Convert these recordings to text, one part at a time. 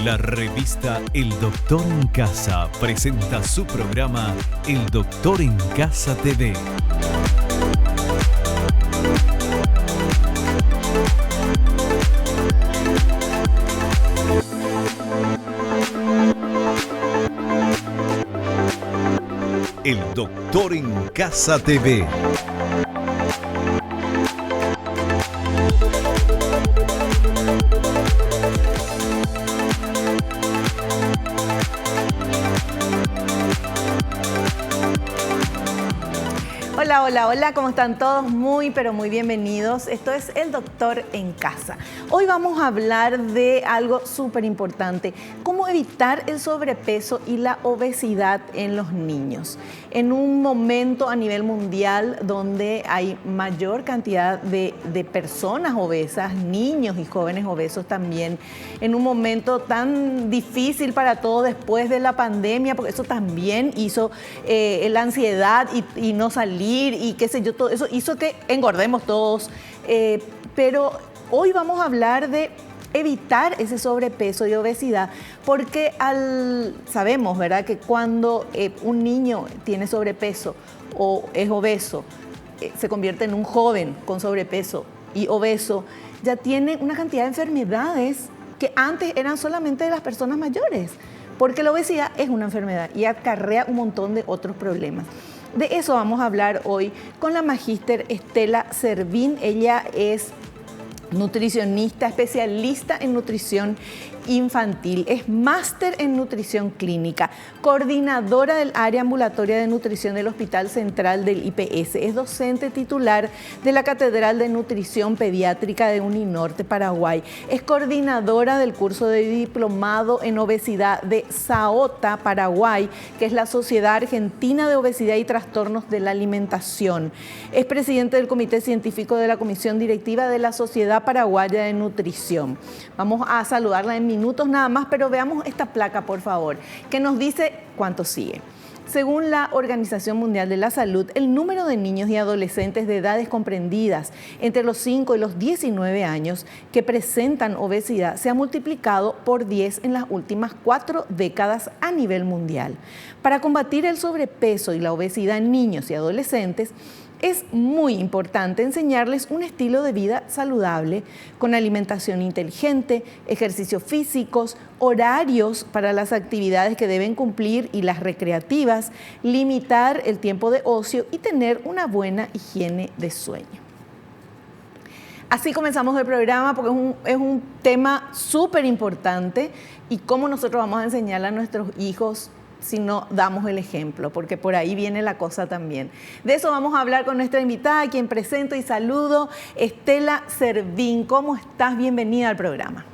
La revista El Doctor en Casa presenta su programa El Doctor en Casa TV. El Doctor en Casa TV. Hola, hola, hola, ¿cómo están todos? Muy, pero muy bienvenidos. Esto es El Doctor en Casa. Hoy vamos a hablar de algo súper importante, cómo evitar el sobrepeso y la obesidad en los niños. En un momento a nivel mundial donde hay mayor cantidad de personas obesas, niños y jóvenes obesos también, en un momento tan difícil para todos después de la pandemia, porque eso también hizo la ansiedad y no salir y qué sé yo, todo eso hizo que engordemos todos, pero hoy vamos a hablar de evitar ese sobrepeso y obesidad, porque sabemos, ¿verdad?, que cuando un niño tiene sobrepeso o es obeso, se convierte en un joven con sobrepeso y obeso, ya tiene una cantidad de enfermedades que antes eran solamente de las personas mayores, porque la obesidad es una enfermedad y acarrea un montón de otros problemas. De eso vamos a hablar hoy con la magíster Estela Servín. Ella es nutricionista, especialista en nutrición infantil, es máster en nutrición clínica, coordinadora del área ambulatoria de nutrición del Hospital Central del IPS, es docente titular de la Catedral de Nutrición Pediátrica de Uninorte, Paraguay, es coordinadora del curso de diplomado en obesidad de SAOTA, Paraguay, que es la Sociedad Argentina de Obesidad y Trastornos de la Alimentación, es presidente del Comité Científico de la Comisión Directiva de la Sociedad Paraguaya de Nutrición. Vamos a saludarla en minutos nada más, pero veamos esta placa, por favor, que nos dice cuánto sigue. Según la Organización Mundial de la Salud, el número de niños y adolescentes de edades comprendidas entre los 5 y los 19 años que presentan obesidad se ha multiplicado por 10 en las últimas 4 décadas a nivel mundial. Para combatir el sobrepeso y la obesidad en niños y adolescentes, es muy importante enseñarles un estilo de vida saludable, con alimentación inteligente, ejercicios físicos, horarios para las actividades que deben cumplir y las recreativas, limitar el tiempo de ocio y tener una buena higiene de sueño. Así comenzamos el programa porque es un tema súper importante y cómo nosotros vamos a enseñarle a nuestros hijos si no damos el ejemplo, porque por ahí viene la cosa también. De eso vamos a hablar con nuestra invitada, a quien presento y saludo, Estela Servín. ¿Cómo estás? Bienvenida al programa.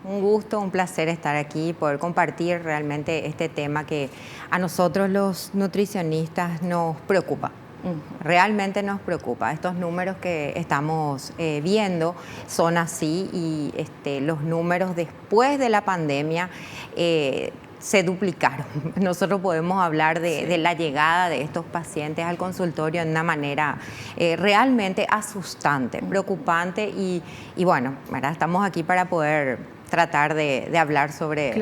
Un gusto, un placer estar aquí y poder compartir realmente este tema que a nosotros los nutricionistas nos preocupa. Realmente nos preocupa. Estos números que estamos viendo son así y los números después de la pandemia se duplicaron. Nosotros podemos hablar de la llegada de estos pacientes al consultorio de una manera realmente asustante, preocupante y bueno, ¿verdad? Estamos aquí para poder tratar de hablar sobre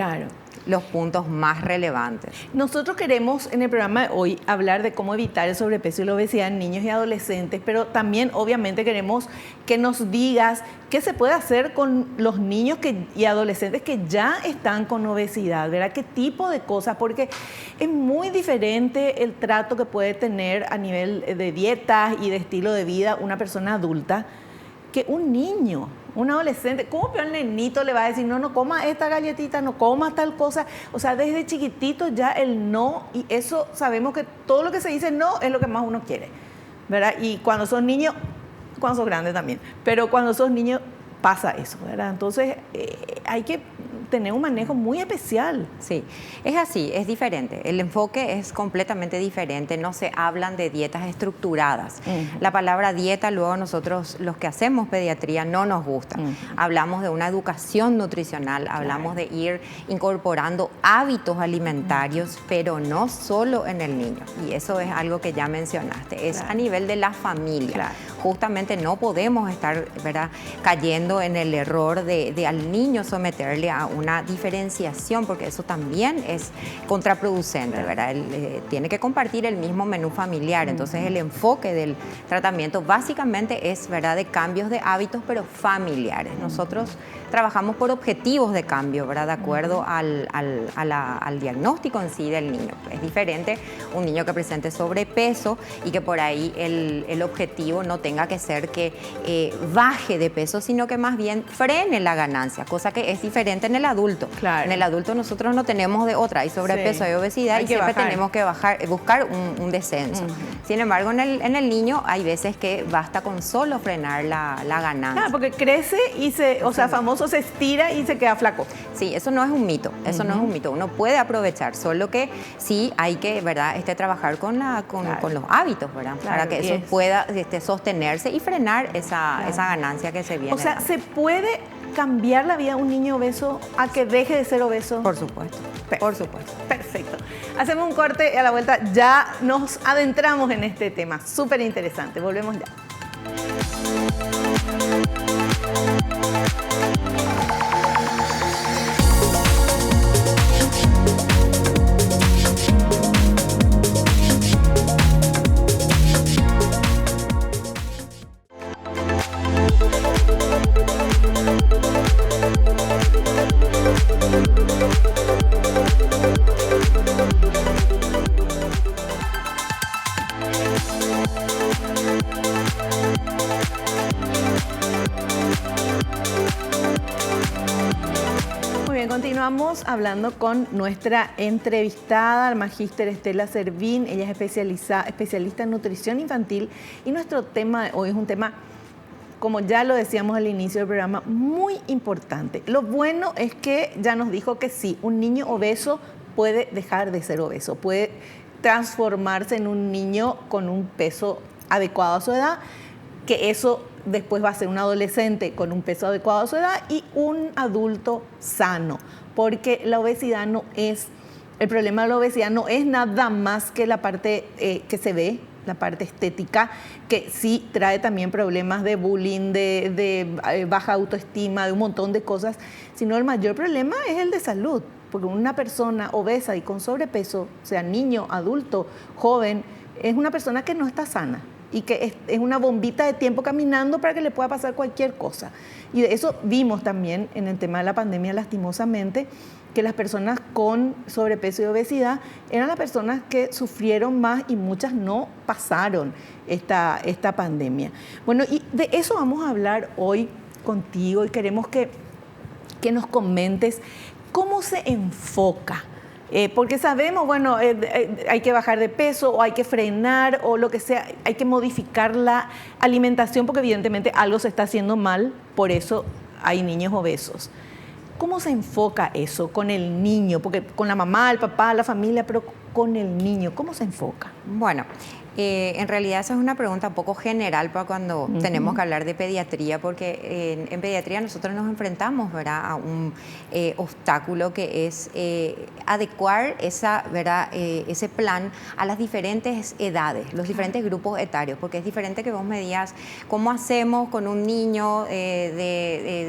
los puntos más relevantes. Nosotros queremos en el programa de hoy hablar de cómo evitar el sobrepeso y la obesidad en niños y adolescentes, pero también obviamente queremos que nos digas qué se puede hacer con los niños y adolescentes que ya están con obesidad, ¿verdad? ¿Qué tipo de cosas? Porque es muy diferente el trato que puede tener a nivel de dietas y de estilo de vida una persona adulta que un niño. Un adolescente, ¿cómo peor el nenito le va a decir, no coma esta galletita, no coma tal cosa? O sea, desde chiquitito ya el no, y eso sabemos que todo lo que se dice no es lo que más uno quiere, ¿verdad? Y cuando sos niño, cuando sos grande también, pero cuando sos niño pasa eso, ¿verdad? Entonces hay que tener un manejo muy especial. Sí, es así, es diferente. El enfoque es completamente diferente. No se hablan de dietas estructuradas. La palabra dieta, luego nosotros, los que hacemos pediatría, no nos gusta. Hablamos de una educación nutricional, hablamos de ir incorporando hábitos alimentarios, pero no solo en el niño. Y eso es algo que ya mencionaste. Es a nivel de la familia. justamente no podemos estar, ¿verdad?, cayendo en el error de al niño someterle a una diferenciación, porque eso también es contraproducente, ¿verdad? Él tiene que compartir el mismo menú familiar, entonces el enfoque del tratamiento básicamente es, ¿verdad?, de cambios de hábitos, pero familiares. Nosotros trabajamos por objetivos de cambio, ¿verdad?, de acuerdo al diagnóstico en sí del niño. Es diferente un niño que presente sobrepeso y que por ahí el objetivo no tenga que ser que baje de peso, sino que más bien frene la ganancia, cosa que es diferente en el adulto. Claro. En el adulto nosotros no tenemos de otra, hay sobrepeso, hay obesidad, y siempre tenemos que buscar un descenso. Sin embargo, en el niño hay veces que basta con solo frenar la ganancia. Claro, porque crece y famoso se estira y se queda flaco. Sí, eso no es un mito, eso no es un mito. Uno puede aprovechar, solo que sí hay que, ¿verdad?, trabajar con los hábitos, ¿verdad? Claro, para que eso pueda sostenerse y frenar esa ganancia que se viene. O sea, ¿se puede cambiar la vida de un niño obeso a que deje de ser obeso? Por supuesto, por supuesto. Perfecto. Hacemos un corte y a la vuelta ya nos adentramos en este tema. Súper interesante. Volvemos ya. Continuamos hablando con nuestra entrevistada, la magíster Estela Servín. Ella es especialista en nutrición infantil y nuestro tema de hoy es un tema, como ya lo decíamos al inicio del programa, muy importante. Lo bueno es que ya nos dijo que sí, un niño obeso puede dejar de ser obeso, puede transformarse en un niño con un peso adecuado a su edad, que eso después va a ser un adolescente con un peso adecuado a su edad y un adulto sano, porque la obesidad no es, el problema de la obesidad no es nada más que la parte que se ve, la parte estética, que sí trae también problemas de bullying, de baja autoestima, de un montón de cosas, sino el mayor problema es el de salud, porque una persona obesa y con sobrepeso, sea niño, adulto, joven, es una persona que no está sana y que es una bombita de tiempo caminando para que le pueda pasar cualquier cosa. Y de eso vimos también en el tema de la pandemia, lastimosamente, que las personas con sobrepeso y obesidad eran las personas que sufrieron más y muchas no pasaron esta pandemia. Bueno, y de eso vamos a hablar hoy contigo y queremos que nos comentes cómo se enfoca. Porque sabemos, bueno, hay que bajar de peso o hay que frenar o lo que sea, hay que modificar la alimentación porque evidentemente algo se está haciendo mal, por eso hay niños obesos. ¿Cómo se enfoca eso con el niño? Porque con la mamá, el papá, la familia, pero con el niño, ¿cómo se enfoca? Bueno, en realidad esa es una pregunta un poco general para cuando tenemos que hablar de pediatría, porque en pediatría nosotros nos enfrentamos, ¿verdad?, a un obstáculo que es adecuar ese plan a las diferentes edades, los diferentes grupos etarios, porque es diferente que vos me digas cómo hacemos con un niño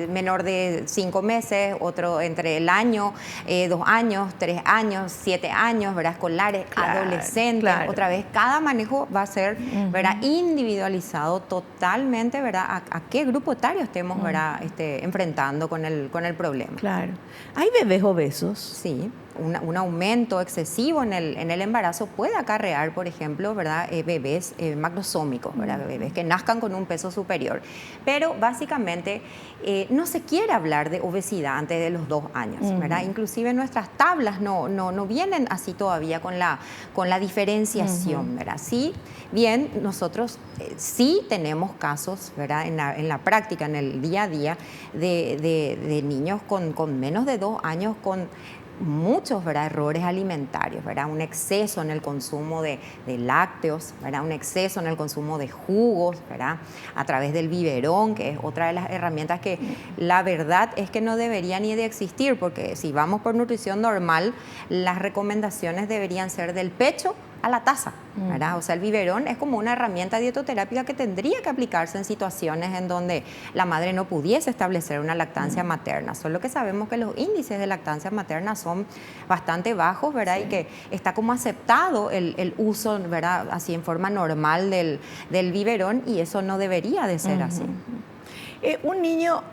menor de 5 meses, otro entre el año, 2 años, 3 años, 7 años, ¿verdad?, escolares, adolescentes, otra vez cada manejo va a ser, ¿verdad?, individualizado totalmente, ¿verdad?, a qué grupo etario estemos, ¿verdad?, enfrentando con el problema. Claro. ¿Hay bebés obesos? Sí. Un aumento excesivo en el embarazo puede acarrear, por ejemplo, ¿verdad?, bebés macrosómicos, ¿verdad?, bebés que nazcan con un peso superior. Pero básicamente no se quiere hablar de obesidad antes de los 2 años, ¿verdad? Inclusive nuestras tablas no vienen así todavía con la diferenciación, ¿verdad? Sí, bien, nosotros sí tenemos casos, ¿verdad?, en la práctica, en el día a día, de niños con menos de 2 años con muchos, ¿verdad?, errores alimentarios, ¿verdad?, un exceso en el consumo de lácteos, ¿verdad?, un exceso en el consumo de jugos, ¿verdad?, a través del biberón, que es otra de las herramientas que la verdad es que no debería ni de existir, porque si vamos por nutrición normal, las recomendaciones deberían ser del pecho a a la taza, ¿verdad? O sea, el biberón es como una herramienta dietoterápica que tendría que aplicarse en situaciones en donde la madre no pudiese establecer una lactancia materna. Solo que sabemos que los índices de lactancia materna son bastante bajos, ¿verdad? Sí. Y que está como aceptado el uso, ¿verdad? Así en forma normal del biberón, y eso no debería de ser así. Un niño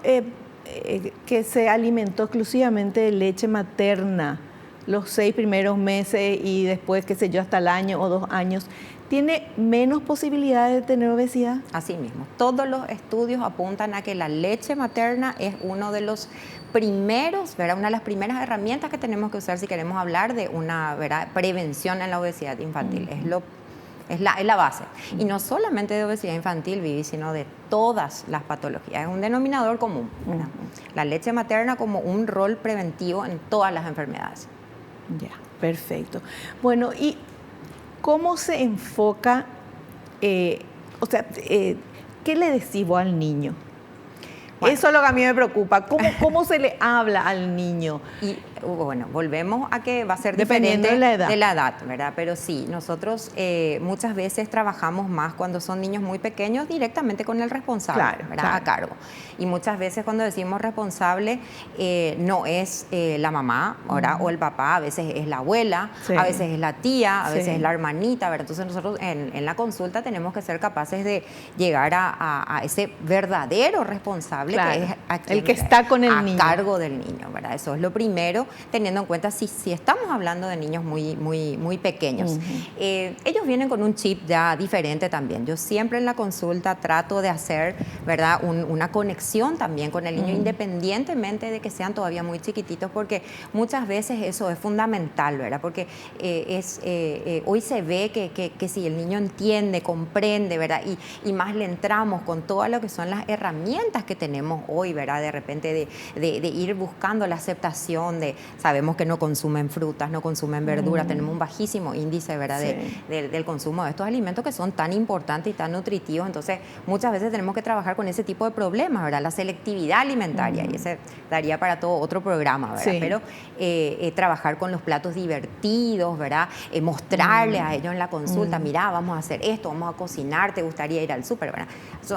que se alimentó exclusivamente de leche materna los 6 primeros meses y después, qué sé yo, hasta el año o 2 años, ¿tiene menos posibilidades de tener obesidad? Así mismo. Todos los estudios apuntan a que la leche materna es uno de los primeros, ¿verdad? Una de las primeras herramientas que tenemos que usar si queremos hablar de una, ¿verdad?, prevención en la obesidad infantil. Es la base. Y no solamente de obesidad infantil, Vivi, sino de todas las patologías. Es un denominador común, ¿verdad? La leche materna como un rol preventivo en todas las enfermedades. Ya, perfecto. Bueno, ¿y cómo se enfoca, qué le decís vos al niño? Bueno, eso es lo que a mí me preocupa. ¿Cómo se le habla al niño? Y bueno, volvemos a que va a ser diferente de la edad, ¿verdad? Pero sí, nosotros muchas veces trabajamos más cuando son niños muy pequeños directamente con el responsable, ¿verdad? Claro. A cargo. Y muchas veces cuando decimos responsable no es la mamá, ¿verdad? O el papá, a veces es la abuela, sí, a veces es la tía, a veces es la hermanita, ¿verdad? Entonces nosotros en la consulta tenemos que ser capaces de llegar a ese verdadero responsable, claro, que es el que está con el niño, a cargo del niño, ¿verdad? Eso es lo primero, teniendo en cuenta si estamos hablando de niños muy pequeños. Ellos vienen con un chip ya diferente también. Yo siempre en la consulta trato de hacer, ¿verdad?, una conexión también con el niño, independientemente de que sean todavía muy chiquititos, porque muchas veces eso es fundamental, ¿verdad? Porque hoy se ve que si el niño entiende, comprende, ¿verdad? Y más le entramos con todo lo que son las herramientas que tenemos hoy, ¿verdad? De repente de ir buscando la aceptación sabemos que no consumen frutas, no consumen verduras, tenemos un bajísimo índice, ¿verdad?, sí, del consumo de estos alimentos que son tan importantes y tan nutritivos. Entonces, muchas veces tenemos que trabajar con ese tipo de problemas, ¿verdad? La selectividad alimentaria, y ese daría para todo otro programa, ¿verdad? Sí. Pero trabajar con los platos divertidos, ¿verdad? Mostrarle a ellos en la consulta, mira, vamos a hacer esto, vamos a cocinar, te gustaría ir al súper, ¿verdad?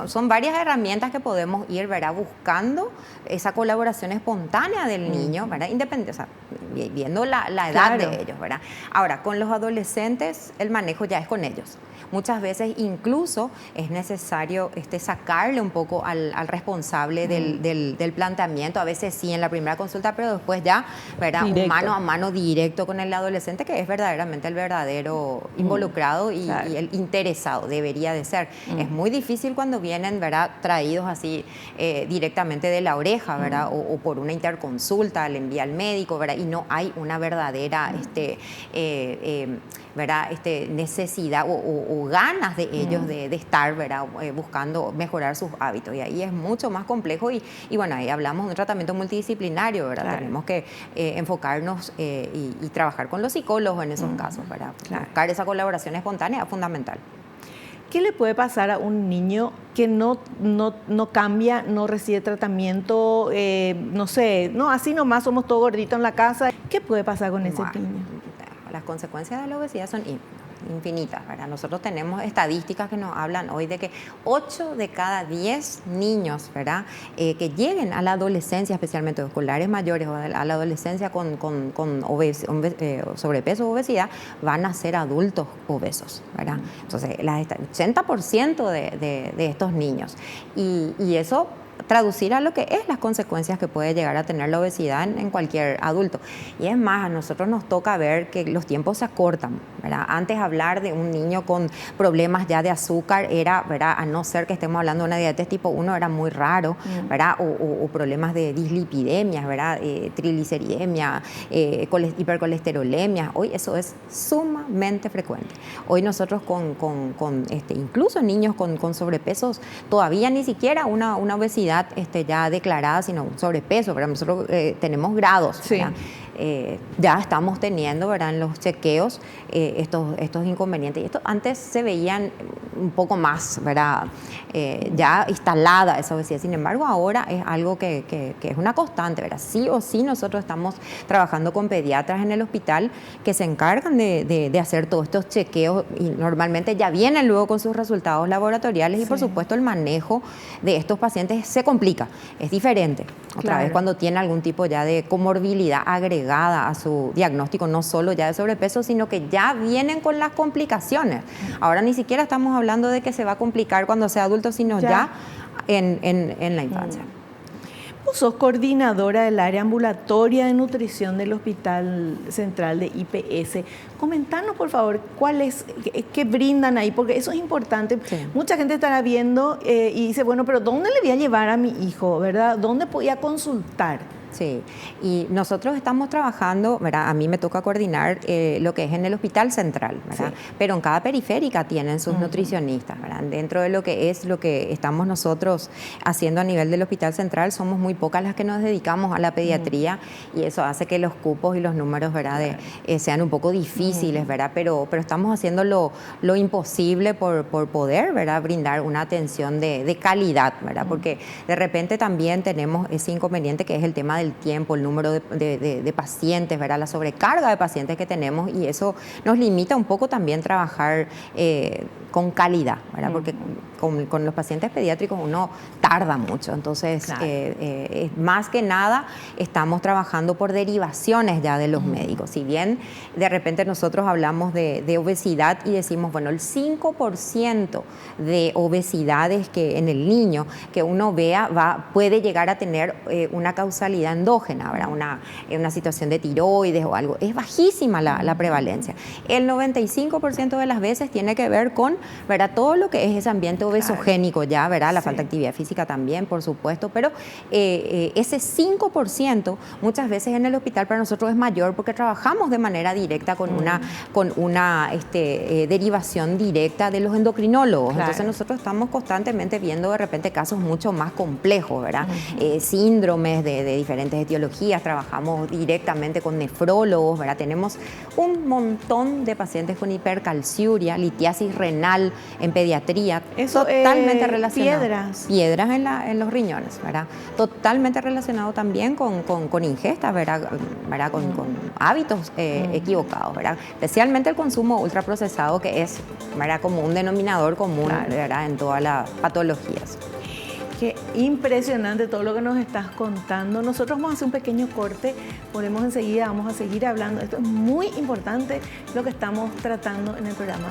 Son varias herramientas que podemos ir, ¿verdad?, buscando esa colaboración espontánea del niño, ¿verdad? Independiente, o sea, viendo la edad, claro, de ellos, ¿verdad? Ahora, con los adolescentes, el manejo ya es con ellos. Muchas veces incluso es necesario sacarle un poco al responsable del planteamiento, a veces sí en la primera consulta, pero después ya, ¿verdad?, un mano a mano directo con el adolescente, que es verdaderamente el verdadero involucrado y el interesado, debería de ser. Es muy difícil cuando vienen, ¿verdad?, traídos así directamente de la oreja, ¿verdad?, o por una interconsulta, le envía al médico, ¿verdad?, y no hay una verdadera ¿verdad?, necesidad o ganas de ellos de estar, ¿verdad?, buscando mejorar sus hábitos. Y ahí es mucho más complejo y bueno, ahí hablamos de un tratamiento multidisciplinario, ¿verdad? Claro. Tenemos que enfocarnos y trabajar con los psicólogos en esos casos, ¿verdad? Claro. Buscar esa colaboración espontánea es fundamental. ¿Qué le puede pasar a un niño que no cambia, no recibe tratamiento, no sé, no, así nomás somos todos gorditos en la casa? ¿Qué puede pasar con ese niño? Las consecuencias de la obesidad son infinitas, ¿verdad? Nosotros tenemos estadísticas que nos hablan hoy de que 8 de cada 10 niños, ¿verdad?, que lleguen a la adolescencia, especialmente escolares mayores o a la adolescencia con sobrepeso o obesidad, van a ser adultos obesos, ¿verdad? Entonces, el 80% de estos niños. Y eso traducir a lo que es las consecuencias que puede llegar a tener la obesidad en cualquier adulto. Y es más, a nosotros nos toca ver que los tiempos se acortan, ¿verdad? Antes hablar de un niño con problemas ya de azúcar era, ¿verdad?, a no ser que estemos hablando de una diabetes tipo 1, era muy raro, ¿verdad? O problemas de dislipidemias, ¿verdad? Trigliceridemia, hipercolesterolemia. Hoy eso es sumamente frecuente. Hoy nosotros incluso niños con sobrepesos, todavía ni siquiera una obesidad ya declarada, sino un sobrepeso, ¿verdad? Nosotros tenemos grados, ¿verdad? Sí. ya estamos teniendo, ¿verdad?, en los chequeos estos inconvenientes. Y esto antes se veían un poco más, ¿verdad?, ya instalada esa obesidad. Sin embargo, ahora es algo que es una constante, ¿verdad? Sí o sí nosotros estamos trabajando con pediatras en el hospital que se encargan de hacer todos estos chequeos y normalmente ya vienen luego con sus resultados laboratoriales y por supuesto el manejo de estos pacientes se complica, es diferente. Otra vez cuando tiene algún tipo ya de comorbilidad agregada a su diagnóstico, no solo ya de sobrepeso, sino que ya vienen con las complicaciones. Ahora ni siquiera estamos hablando de que se va a complicar cuando sea adulto, sino ya en la infancia. Vos sos coordinadora del área ambulatoria de nutrición del Hospital Central de IPS. Comentanos, por favor, qué brindan ahí, porque eso es importante. Sí. Mucha gente estará viendo y dice, bueno, pero ¿dónde le voy a llevar a mi hijo, verdad? ¿Dónde podía consultar? Sí, y nosotros estamos trabajando, ¿verdad? A mí me toca coordinar lo que es en el Hospital Central, ¿verdad? Sí. Pero en cada periférica tienen sus nutricionistas, ¿verdad? Dentro de lo que estamos nosotros haciendo a nivel del Hospital Central, somos muy pocas las que nos dedicamos a la pediatría y eso hace que los cupos y los números, ¿verdad?, sean un poco difíciles, ¿verdad? Pero estamos haciendo lo imposible por poder, ¿verdad?, brindar una atención de calidad, ¿verdad? Porque de repente también tenemos ese inconveniente que es el tema del tiempo, el número de pacientes, ¿verdad?, la sobrecarga de pacientes que tenemos y eso nos limita un poco también trabajar con calidad, ¿verdad? Porque con los pacientes pediátricos uno tarda mucho, entonces claro. Más que nada estamos trabajando por derivaciones ya de los médicos. Si bien de repente nosotros hablamos de obesidad y decimos, bueno, el 5% de obesidades que en el niño que uno vea puede llegar a tener una causalidad endógena, ¿verdad? Una situación de tiroides o algo. Es bajísima la prevalencia. El 95% de las veces tiene que ver con, ¿verdad?, todo lo que es ese ambiente obesogénico ya, ¿verdad? La falta de actividad física también, por supuesto, pero ese 5% muchas veces en el hospital para nosotros es mayor porque trabajamos de manera directa con una derivación directa de los endocrinólogos. Claro. Entonces nosotros estamos constantemente viendo de repente casos mucho más complejos, ¿verdad? Síndromes de diferentes etiologías, trabajamos directamente con nefrólogos, ¿verdad? Tenemos un montón de pacientes con hipercalciuria, litiasis renal en pediatría, eso totalmente relacionado. Piedras en los riñones, ¿verdad? Totalmente relacionado también con ingestas, ¿verdad? Con hábitos equivocados, ¿verdad? Especialmente el consumo ultraprocesado, que es, ¿verdad?, como un denominador común, claro, ¿verdad?, en todas las patologías. Qué impresionante todo lo que nos estás contando. Nosotros vamos a hacer un pequeño corte, volvemos enseguida, vamos a seguir hablando. Esto es muy importante lo que estamos tratando en el programa.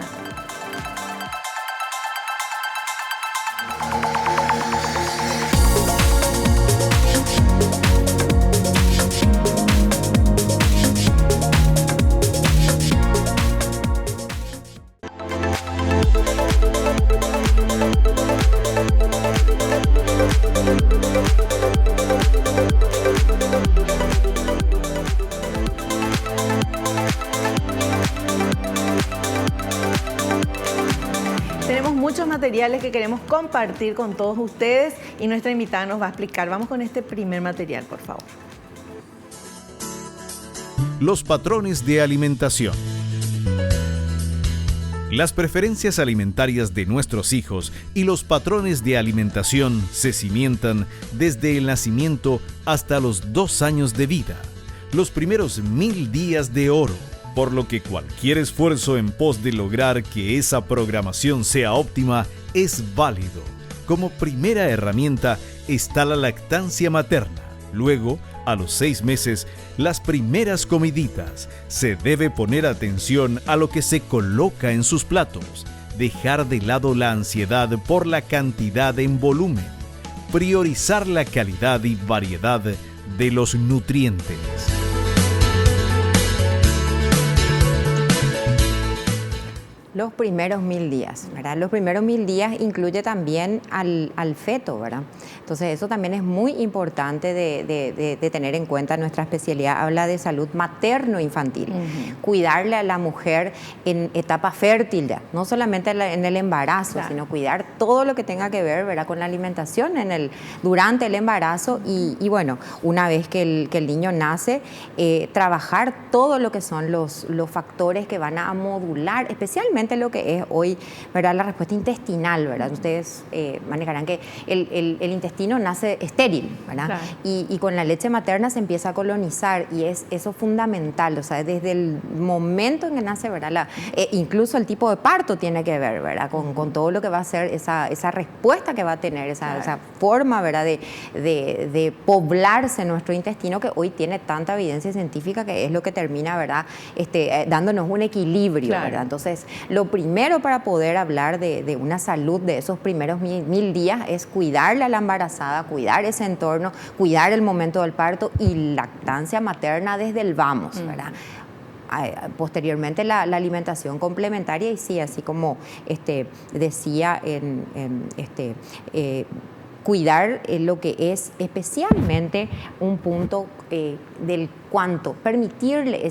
Materiales que queremos compartir con todos ustedes y nuestra invitada nos va a explicar. Vamos con este primer material, por favor. Los patrones de alimentación. Las preferencias alimentarias de nuestros hijos y los patrones de alimentación se cimientan desde el nacimiento hasta los 2 años de vida, los primeros 1000 días de oro. Por lo que cualquier esfuerzo en pos de lograr que esa programación sea óptima es válido. Como primera herramienta está la lactancia materna. Luego, a los 6 meses, las primeras comiditas. Se debe poner atención a lo que se coloca en sus platos. Dejar de lado la ansiedad por la cantidad en volumen. Priorizar la calidad y variedad de los nutrientes. Los primeros 1000 días, ¿verdad? Los primeros 1000 días incluye también al feto, ¿verdad? Entonces eso también es muy importante de tener en cuenta. Nuestra especialidad habla de salud materno-infantil, cuidarle a la mujer en etapa fértil ya, no solamente en el embarazo, sino cuidar todo lo que tenga que ver, ¿verdad?, con la alimentación durante el embarazo y bueno, una vez que el niño nace, trabajar todo lo que son los factores que van a modular, especialmente lo que es hoy, ¿verdad?, la respuesta intestinal, ¿verdad? Ustedes manejarán que el intestino nace estéril, ¿verdad? Claro. Y con la leche materna se empieza a colonizar y es eso fundamental, o sea, desde el momento en que nace, ¿verdad? Incluso el tipo de parto tiene que ver, ¿verdad?, con todo lo que va a ser esa respuesta que va a tener, esa forma, ¿verdad?, de poblarse nuestro intestino, que hoy tiene tanta evidencia científica que es lo que termina, ¿verdad?, dándonos un equilibrio, ¿verdad? Entonces, lo primero para poder hablar de una salud de esos primeros 1000 días es cuidarle a la embarazada, cuidar ese entorno, cuidar el momento del parto y lactancia materna desde el vamos, ¿verdad? Posteriormente la alimentación complementaria y sí, así como decía cuidar lo que es especialmente un punto del cuánto, permitirle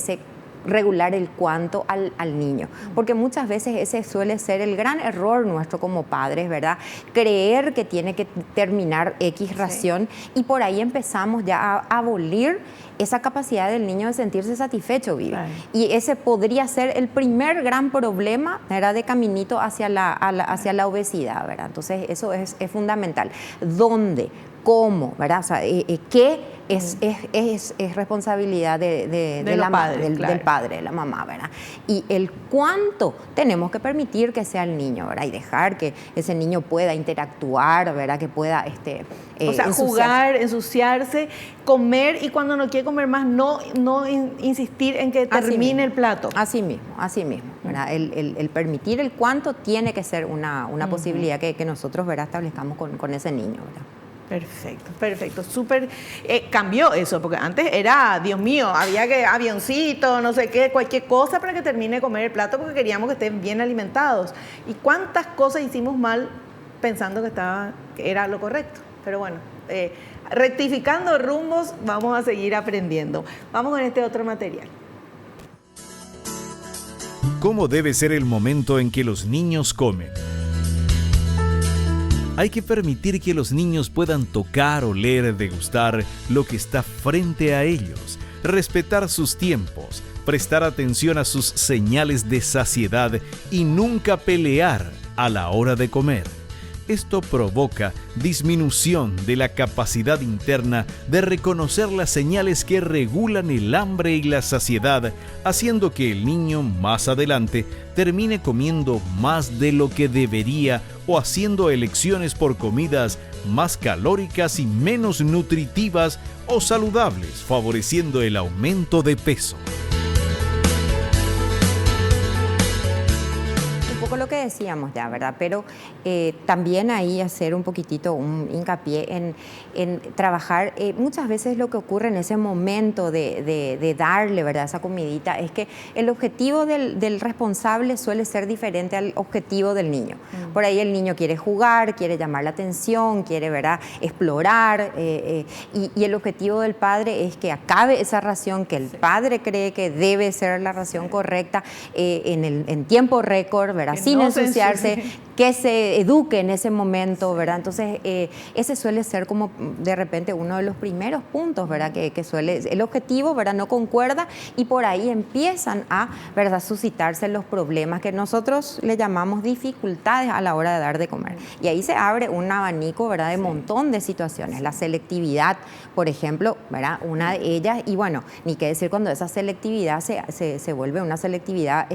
regular el cuánto al niño, porque muchas veces ese suele ser el gran error nuestro como padres, ¿verdad? Creer que tiene que terminar X ración y por ahí empezamos ya a abolir esa capacidad del niño de sentirse satisfecho, Vivi. Claro. Y ese podría ser el primer gran problema, ¿verdad?, de caminito hacia la obesidad, ¿verdad? Entonces eso es fundamental. ¿Dónde? ¿Cómo? ¿Verdad? O sea, ¿qué es responsabilidad del padre, de la mamá, ¿verdad? Y el cuánto tenemos que permitir que sea el niño, ¿verdad? Y dejar que ese niño pueda interactuar, ¿verdad? Que pueda o sea, jugar, ensuciarse, comer y cuando no quiere comer más, no insistir en que termine el plato. Así mismo, ¿verdad? El permitir el cuánto tiene que ser una posibilidad que nosotros, ¿verdad?, establezcamos con ese niño, ¿verdad? Perfecto. Súper cambió eso, porque antes era, Dios mío, había que avioncito, no sé qué, cualquier cosa para que termine de comer el plato porque queríamos que estén bien alimentados. Y cuántas cosas hicimos mal pensando que era lo correcto. Pero bueno, rectificando rumbos, vamos a seguir aprendiendo. Vamos con este otro material. ¿Cómo debe ser el momento en que los niños comen? Hay que permitir que los niños puedan tocar, oler, degustar lo que está frente a ellos, respetar sus tiempos, prestar atención a sus señales de saciedad y nunca pelear a la hora de comer. Esto provoca disminución de la capacidad interna de reconocer las señales que regulan el hambre y la saciedad, haciendo que el niño más adelante termine comiendo más de lo que debería o haciendo elecciones por comidas más calóricas y menos nutritivas o saludables, favoreciendo el aumento de peso. Lo que decíamos ya, ¿verdad? Pero también ahí hacer un poquitito un hincapié en trabajar. Muchas veces lo que ocurre en ese momento de darle, ¿verdad?, esa comidita es que el objetivo del responsable suele ser diferente al objetivo del niño. Por ahí el niño quiere jugar, quiere llamar la atención, quiere, ¿verdad?, explorar y el objetivo del padre es que acabe esa ración que el padre cree que debe ser la ración correcta en tiempo récord, ¿verdad?, sin ensuciarse, que se eduque en ese momento, ¿verdad? Entonces, ese suele ser como de repente uno de los primeros puntos, ¿verdad? Que suele, el objetivo, ¿verdad?, no concuerda y por ahí empiezan a, ¿verdad?, suscitarse los problemas que nosotros le llamamos dificultades a la hora de dar de comer. Y ahí se abre un abanico, ¿verdad?, de montón de situaciones. La selectividad, por ejemplo, ¿verdad?, una de ellas, y bueno, ni qué decir cuando esa selectividad se vuelve una selectividad,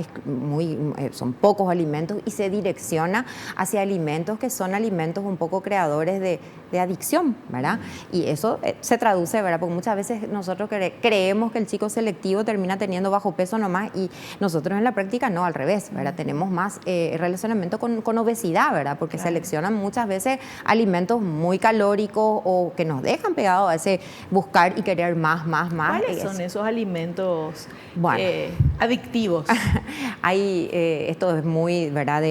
son pocos alimentos y se direcciona hacia alimentos que son alimentos un poco creadores de adicción, ¿verdad? Y eso se traduce, ¿verdad?, porque muchas veces nosotros creemos que el chico selectivo termina teniendo bajo peso nomás y nosotros en la práctica no, al revés, ¿verdad? Tenemos más relacionamiento con obesidad, ¿verdad? Porque seleccionan muchas veces alimentos muy calóricos o que nos dejan pegados a ese buscar y querer más. ¿Cuáles son esos alimentos adictivos? Esto es muy, ¿verdad?,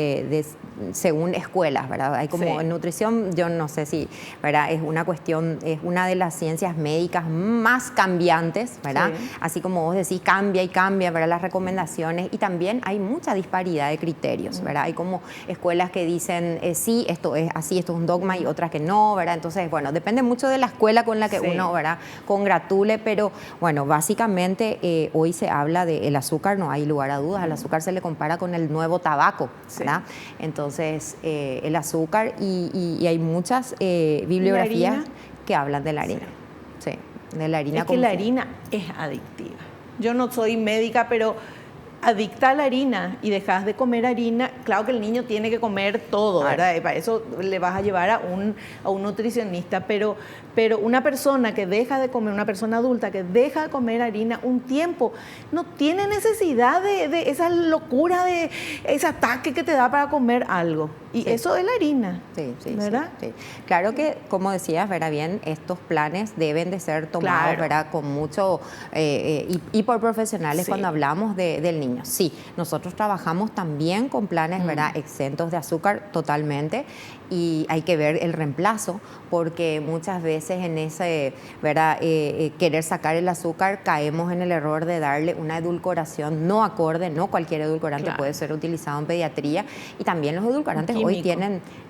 según escuelas, ¿verdad? Hay como en nutrición, yo no sé si, ¿verdad? Es una cuestión, es una de las ciencias médicas más cambiantes, ¿verdad? Sí. Así como vos decís, cambia y cambia, ¿verdad? Las recomendaciones, y también hay mucha disparidad de criterios, ¿verdad? Hay como escuelas que dicen, sí, esto es así, esto es un dogma, y otras que no, ¿verdad? Entonces, bueno, depende mucho de la escuela con la que uno, ¿verdad?, congratule, pero bueno, básicamente hoy se habla del azúcar, no hay lugar a dudas, al azúcar se le compara con el nuevo tabaco, ¿verdad? Entonces, el azúcar, y hay muchas bibliografías que hablan de la harina. Sí, de la harina. Es que la harina es adictiva. Yo no soy médica, pero adicta a la harina, y dejas de comer harina, claro que el niño tiene que comer todo, ¿verdad? Y para eso le vas a llevar a un nutricionista, pero una persona que deja de comer, una persona adulta que deja de comer harina un tiempo, no tiene necesidad de esa locura, de ese ataque que te da para comer algo. Y eso es la harina, ¿verdad? Sí. Claro que, como decías, ¿verdad? Bien, estos planes deben de ser tomados, ¿verdad?, con mucho, y por profesionales cuando hablamos del niño. Sí, nosotros trabajamos también con planes, ¿verdad?, exentos de azúcar totalmente, y hay que ver el reemplazo, porque muchas veces en ese, ¿verdad?, querer sacar el azúcar, caemos en el error de darle una edulcoración no acorde. No cualquier edulcorante puede ser utilizado en pediatría, y también los edulcorantes hoy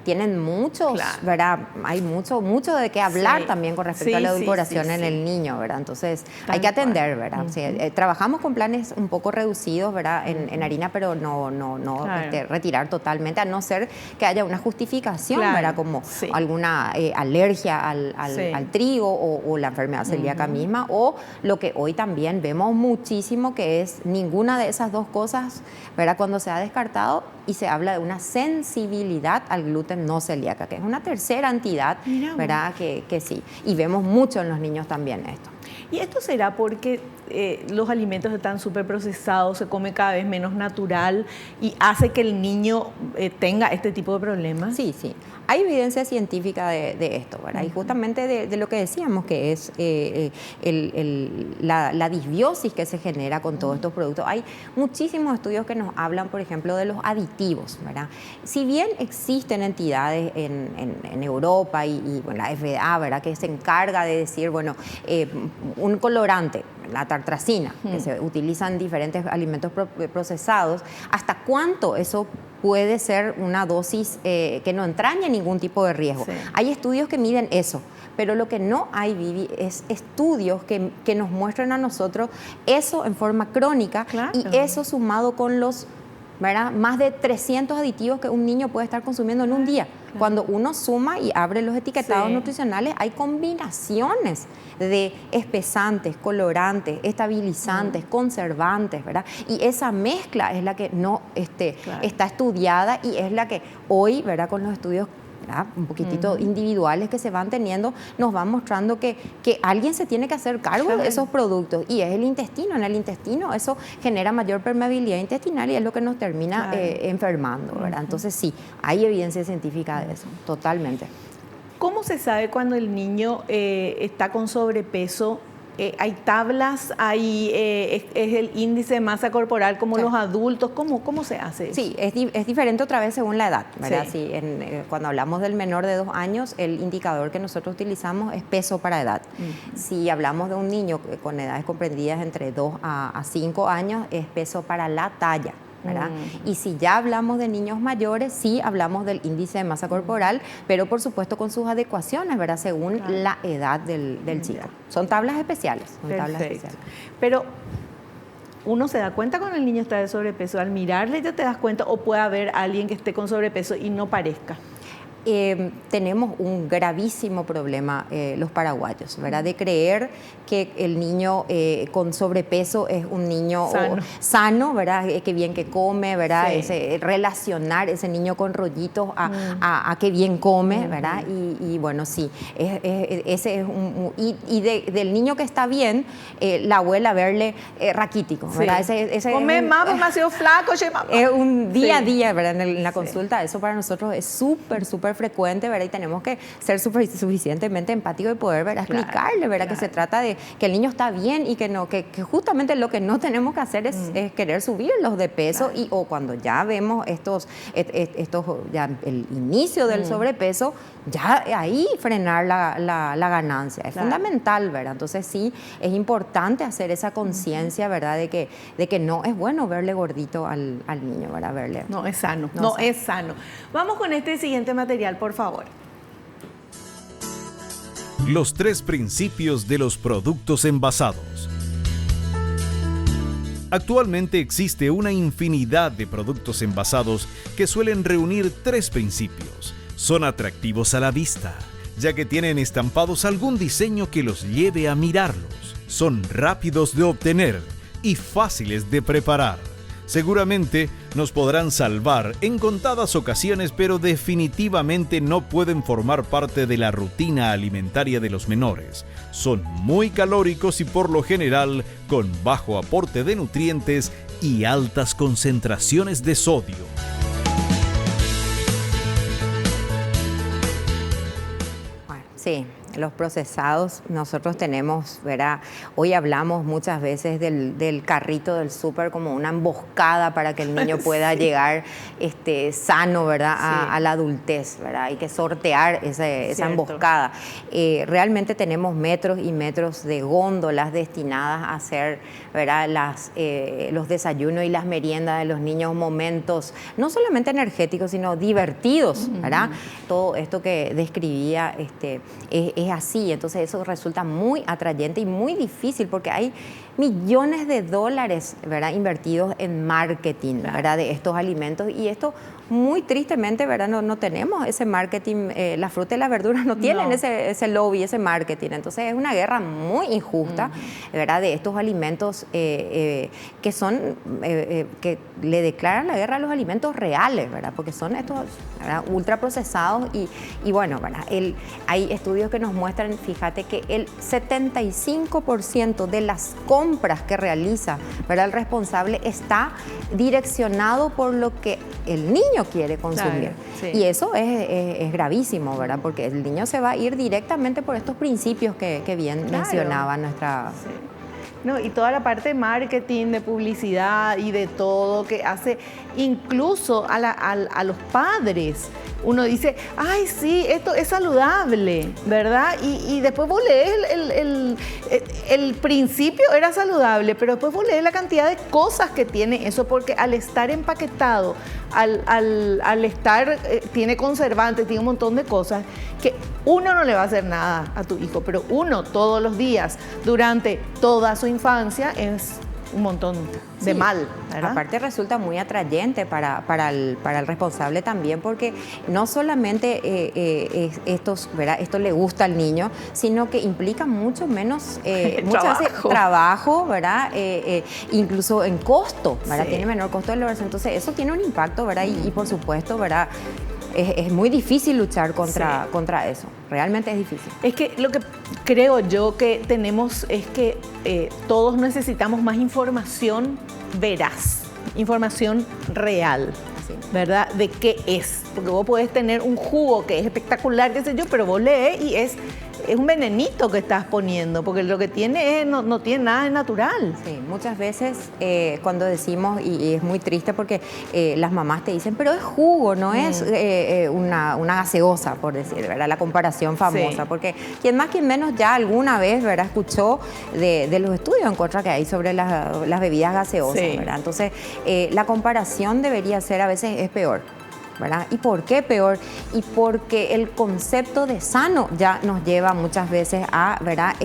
tienen muchos, ¿verdad? Hay mucho de qué hablar también con respecto a la edulcoración en el niño, ¿verdad? Entonces hay que atender, ¿verdad? Trabajamos con planes un poco reducidos, ¿verdad?, en harina, pero no retirar totalmente, a no ser que haya una justificación, ¿verdad?, como alguna alergia al trigo, o la enfermedad celíaca misma, o lo que hoy también vemos muchísimo, que es ninguna de esas dos cosas, ¿verdad?, cuando se ha descartado, y se habla de una sensibilidad al gluten no celíaca, que es una tercera entidad, ¿verdad?, que sí. Y vemos mucho en los niños también esto. ¿Y esto será porque los alimentos están súper procesados, se come cada vez menos natural, y hace que el niño tenga este tipo de problemas? Sí. Hay evidencia científica de esto, ¿verdad? Y justamente de lo que decíamos, que es la disbiosis que se genera con todos estos productos. Hay muchísimos estudios que nos hablan, por ejemplo, de los aditivos, ¿verdad? Si bien existen entidades en Europa y bueno, la FDA, ¿verdad?, que se encarga de decir, bueno, un colorante, la tartrazina, que se utiliza en diferentes alimentos procesados, ¿hasta cuánto eso puede ser una dosis que no entrañe ningún tipo de riesgo? Hay estudios que miden eso, pero lo que no hay, Vivi, es estudios que nos muestren a nosotros eso en forma crónica, y eso sumado con los, ¿verdad?, más de 300 aditivos que un niño puede estar consumiendo en un día. Cuando uno suma y abre los etiquetados nutricionales, hay combinaciones de espesantes, colorantes, estabilizantes, conservantes, ¿verdad? Y esa mezcla es la que no está estudiada, y es la que hoy, ¿verdad?, con los estudios, ¿verdad?, un poquitito individuales que se van teniendo, nos van mostrando que alguien se tiene que hacer cargo de esos productos, y es el intestino. En el intestino eso genera mayor permeabilidad intestinal, y es lo que nos termina enfermando, ¿verdad? Entonces sí, hay evidencia científica de eso, totalmente. ¿Cómo se sabe cuando el niño está con sobrepeso? ¿Hay tablas? ¿Es el índice de masa corporal como los adultos? ¿Cómo se hace eso? Sí, es diferente otra vez según la edad, ¿verdad? Sí, cuando hablamos del menor de 2 años, el indicador que nosotros utilizamos es peso para edad. Si hablamos de un niño con edades comprendidas entre 2 a 5 años, es peso para la talla, ¿verdad? Y si ya hablamos de niños mayores, sí hablamos del índice de masa corporal, pero por supuesto con sus adecuaciones, ¿verdad?, según la edad del chico. Son tablas especiales. Pero uno se da cuenta cuando el niño está de sobrepeso, al mirarle ya te das cuenta, o puede haber alguien que esté con sobrepeso y no parezca. Tenemos un gravísimo problema los paraguayos, ¿verdad?, de creer que el niño con sobrepeso es un niño sano, ¿verdad?, que bien que come, ¿verdad?, relacionar ese niño con rollitos a que bien come, ¿verdad? Y bueno, sí, ese es del niño que está bien, la abuela verle raquítico, ¿verdad? Come más, demasiado flaco, es un día a día, ¿verdad?, en la consulta. Eso para nosotros es súper súper frecuente, ¿verdad? Y tenemos que ser suficientemente empáticos y poder, ¿verdad? Explicarle, ¿verdad? Que se trata de que el niño está bien y que no, que justamente lo que no tenemos que hacer es querer subirlos de peso o cuando ya vemos ya el inicio del sobrepeso, ya ahí frenar la ganancia. Es fundamental, ¿verdad? Entonces sí, es importante hacer esa conciencia, ¿verdad? De que no es bueno verle gordito al niño, ¿verdad? Verle. No es sano, no es sano. Vamos con este siguiente material, por favor. Los 3 principios de los productos envasados. Actualmente existe una infinidad de productos envasados que suelen reunir 3 principios. Son atractivos a la vista, ya que tienen estampados algún diseño que los lleve a mirarlos. Son rápidos de obtener y fáciles de preparar. Seguramente nos podrán salvar en contadas ocasiones, pero definitivamente no pueden formar parte de la rutina alimentaria de los menores. Son muy calóricos y por lo general con bajo aporte de nutrientes y altas concentraciones de sodio. Bueno, sí. Los procesados, nosotros tenemos, ¿verdad? Hoy hablamos muchas veces del carrito del súper como una emboscada para que el niño pueda llegar sano, ¿verdad? A la adultez, ¿verdad? Hay que sortear esa emboscada. Realmente tenemos metros y metros de góndolas destinadas a hacer, ¿verdad? Los desayunos y las meriendas de los niños, momentos no solamente energéticos, sino divertidos, ¿verdad? Todo esto que describía es así, entonces eso resulta muy atrayente y muy difícil porque hay millones de dólares, ¿verdad? Invertidos en marketing, ¿verdad? De estos alimentos y esto muy tristemente, ¿verdad? No tenemos ese marketing, la fruta y las verduras no tienen ese lobby, ese marketing, entonces es una guerra muy injusta, ¿verdad? De estos alimentos que son, que le declaran la guerra a los alimentos reales, ¿verdad? Porque son estos, ¿verdad? Ultraprocesados y bueno, ¿verdad? Hay estudios que nos muestran, fíjate que el 75% de las compras que realiza, ¿verdad? El responsable está direccionado por lo que el niño quiere consumir. Claro, sí. Y eso es gravísimo, ¿verdad? Porque el niño se va a ir directamente por estos principios que bien mencionaba nuestra... Sí. No, y toda la parte de marketing, de publicidad y de todo que hace incluso a los padres. Uno dice, ay, sí, esto es saludable, ¿verdad? Y después vos lees el principio era saludable, pero después vos lees la cantidad de cosas que tiene eso, porque al estar empaquetado, al estar, tiene conservantes, tiene un montón de cosas, que uno no le va a hacer nada a tu hijo, pero uno todos los días, durante toda su infancia, es un montón de mal, ¿verdad? Aparte resulta muy atrayente para el responsable también, porque no solamente ¿verdad? Esto le gusta al niño, sino que implica mucho menos trabajo, ¿verdad? Incluso en costo, ¿verdad? Tiene menor costo de elaboración, entonces eso tiene un impacto, ¿verdad? Y por supuesto, ¿verdad? Es muy difícil luchar contra eso, realmente es difícil. Es que lo que creo yo que tenemos es que todos necesitamos más información veraz, información real, ¿verdad? De qué es, porque vos podés tener un jugo que es espectacular, qué sé yo, pero vos lees y es un venenito que estás poniendo, porque lo que tiene no tiene nada de natural. Sí, muchas veces cuando decimos, y es muy triste porque las mamás te dicen, pero es jugo, no es una gaseosa, por decir, ¿verdad? La comparación famosa, porque quien más, quien menos ya alguna vez, ¿verdad? Escuchó de los estudios en contra que hay sobre las bebidas gaseosas, ¿verdad? Entonces, la comparación debería ser, a veces es peor, ¿verdad? ¿Y por qué peor? Y porque el concepto de sano ya nos lleva muchas veces ¿verdad?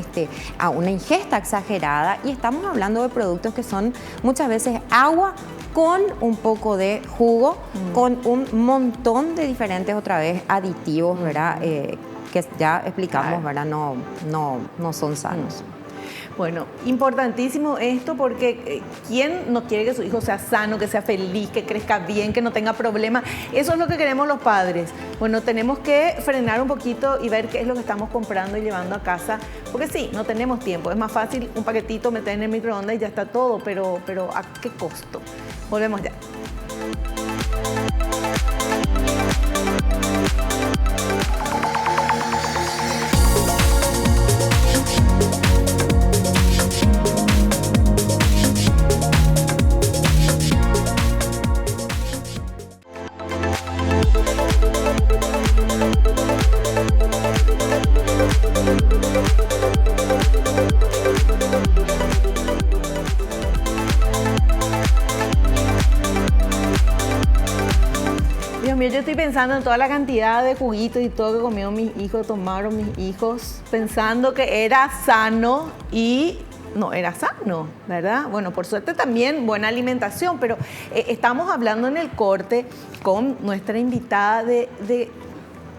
A una ingesta exagerada, y estamos hablando de productos que son muchas veces agua con un poco de jugo, con un montón de diferentes, otra vez, aditivos, ¿verdad? Que ya explicamos, ¿verdad? No son sanos. Bueno, importantísimo esto, porque ¿quién no quiere que su hijo sea sano, que sea feliz, que crezca bien, que no tenga problemas? Eso es lo que queremos los padres. Bueno, tenemos que frenar un poquito y ver qué es lo que estamos comprando y llevando a casa, porque sí, no tenemos tiempo. Es más fácil un paquetito meter en el microondas y ya está todo, pero ¿a qué costo? Volvemos ya. mío, yo estoy pensando en toda la cantidad de juguitos y todo que comieron mis hijos, tomaron mis hijos, pensando que era sano y no era sano, ¿verdad? Bueno, por suerte también buena alimentación, pero estamos hablando en el corte con nuestra invitada de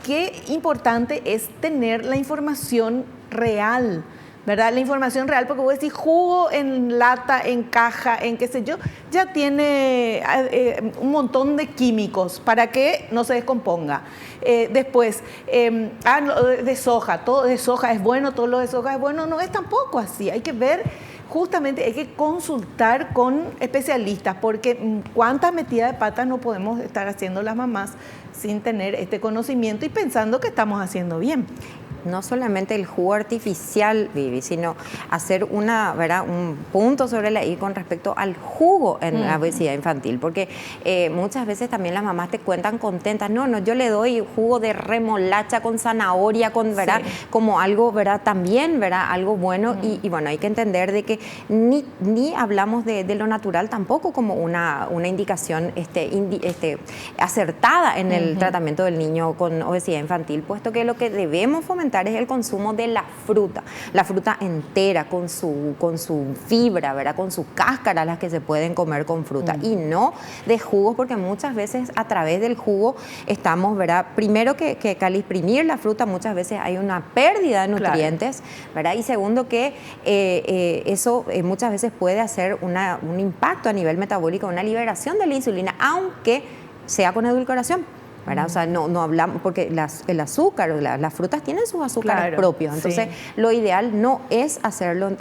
qué importante es tener la información real, ¿verdad? La información real, porque vos decís jugo en lata, en caja, en qué sé yo, ya tiene un montón de químicos para que no se descomponga. Después, de soja, todo de soja es bueno, todo lo de soja es bueno, no es tampoco así, hay que ver. Justamente hay que consultar con especialistas, porque cuántas metidas de patas no podemos estar haciendo las mamás sin tener este conocimiento y pensando que estamos haciendo bien. No solamente el jugo artificial, Vivi, sino hacer ¿verdad? Un punto sobre la I con respecto al jugo en la obesidad infantil, porque muchas veces también las mamás te cuentan contentas, no, yo le doy jugo de remolacha con zanahoria, ¿verdad? Sí. Como algo, ¿verdad? También, ¿verdad? Algo bueno y bueno, hay que entender de que ni hablamos de lo natural tampoco como una indicación acertada en el tratamiento del niño con obesidad infantil, puesto que lo que debemos fomentar es el consumo de la fruta entera, con su fibra, ¿verdad? Con su cáscara, las que se pueden comer con fruta, y no de jugos, porque muchas veces a través del jugo estamos, ¿verdad? Primero que al exprimir la fruta muchas veces hay una pérdida de nutrientes, claro, ¿verdad? Y segundo que eso muchas veces puede hacer un impacto a nivel metabólico, una liberación de la insulina, aunque sea con edulcoración, ¿verdad? O sea, no hablamos, porque el azúcar, las frutas tienen sus azúcares, claro, propios. Entonces, sí, lo ideal no es hacerlo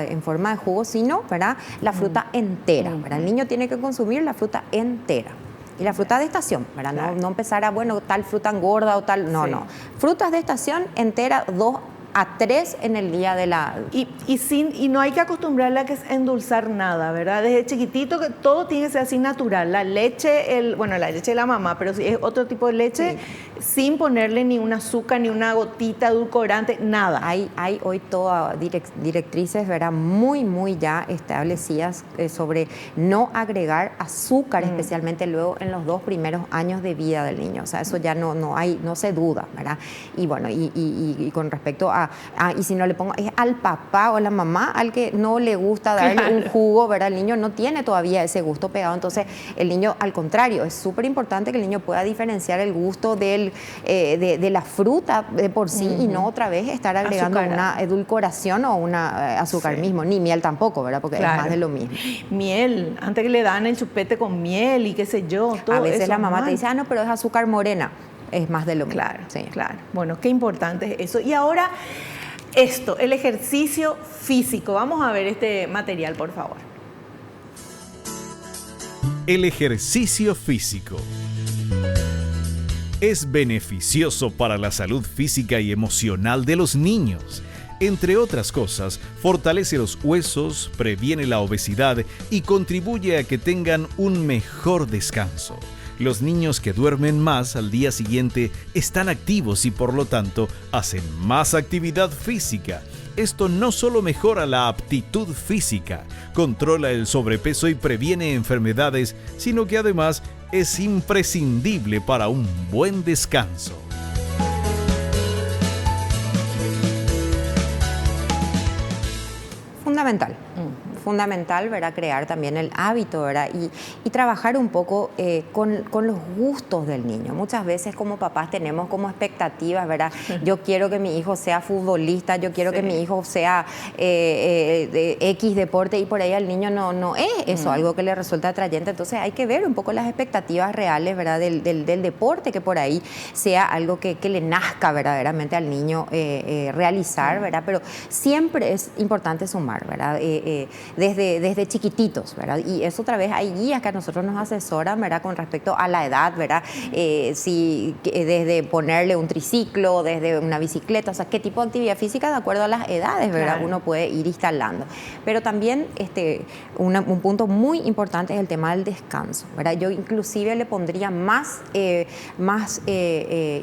en forma de jugo, sino, ¿verdad? La fruta entera, ¿verdad? El niño tiene que consumir la fruta entera. Y la fruta de estación, ¿verdad? Claro. No empezar tal fruta engorda o tal, no. Frutas de estación entera, 2 a 3 en el día de la... Y no hay que acostumbrarle a que es endulzar nada, ¿verdad? Desde chiquitito que todo tiene que ser así natural. La leche, la leche de la mamá, pero si es otro tipo de leche, sí, sin ponerle ni un azúcar, ni una gotita edulcorante, nada. Hay hoy todas directrices, ¿verdad? Muy ya establecidas sobre no agregar azúcar, especialmente luego en los 2 primeros años de vida del niño. O sea, eso ya no se duda, ¿verdad? Y bueno, y con respecto a y si no le pongo, es al papá o a la mamá al que no le gusta darle, claro, un jugo, ¿verdad? El niño no tiene todavía ese gusto pegado, entonces el niño, al contrario, es súper importante que el niño pueda diferenciar el gusto de la fruta de por sí, y no otra vez estar agregando una edulcoración o una azúcar, sí, mismo, ni miel tampoco, ¿verdad? Porque claro, es más de lo mismo. Miel, antes que le dan el chupete con miel y qué sé yo, todo a veces eso la mamá te dice, no, pero es azúcar morena. Es más de lo mismo. Claro, sí, claro. Bueno, qué importante es eso. Y ahora, el ejercicio físico. Vamos a ver este material, por favor. El ejercicio físico es beneficioso para la salud física y emocional de los niños. Entre otras cosas, fortalece los huesos, previene la obesidad y contribuye a que tengan un mejor descanso. Los niños que duermen más al día siguiente están activos y por lo tanto hacen más actividad física. Esto no solo mejora la aptitud física, controla el sobrepeso y previene enfermedades, sino que además es imprescindible para un buen descanso. Fundamental, ¿verdad? Crear también el hábito, ¿verdad? Y trabajar un poco con los gustos del niño. Muchas veces como papás tenemos como expectativas, ¿verdad? Yo quiero que mi hijo sea futbolista, yo quiero que mi hijo sea de X deporte, y por ahí al niño no es eso, algo que le resulta atrayente. Entonces hay que ver un poco las expectativas reales, ¿verdad? Del deporte, que por ahí sea algo que le nazca verdaderamente al niño realizar, ¿verdad? Pero siempre es importante sumar, ¿verdad? Desde chiquititos, ¿verdad? Y eso otra vez hay guías que a nosotros nos asesoran, ¿verdad? Con respecto a la edad, ¿verdad? Desde ponerle un triciclo, desde una bicicleta, o sea, qué tipo de actividad física de acuerdo a las edades, ¿verdad? Claro. Uno puede ir instalando. Pero también un punto muy importante es el tema del descanso, ¿verdad? Yo inclusive le pondría más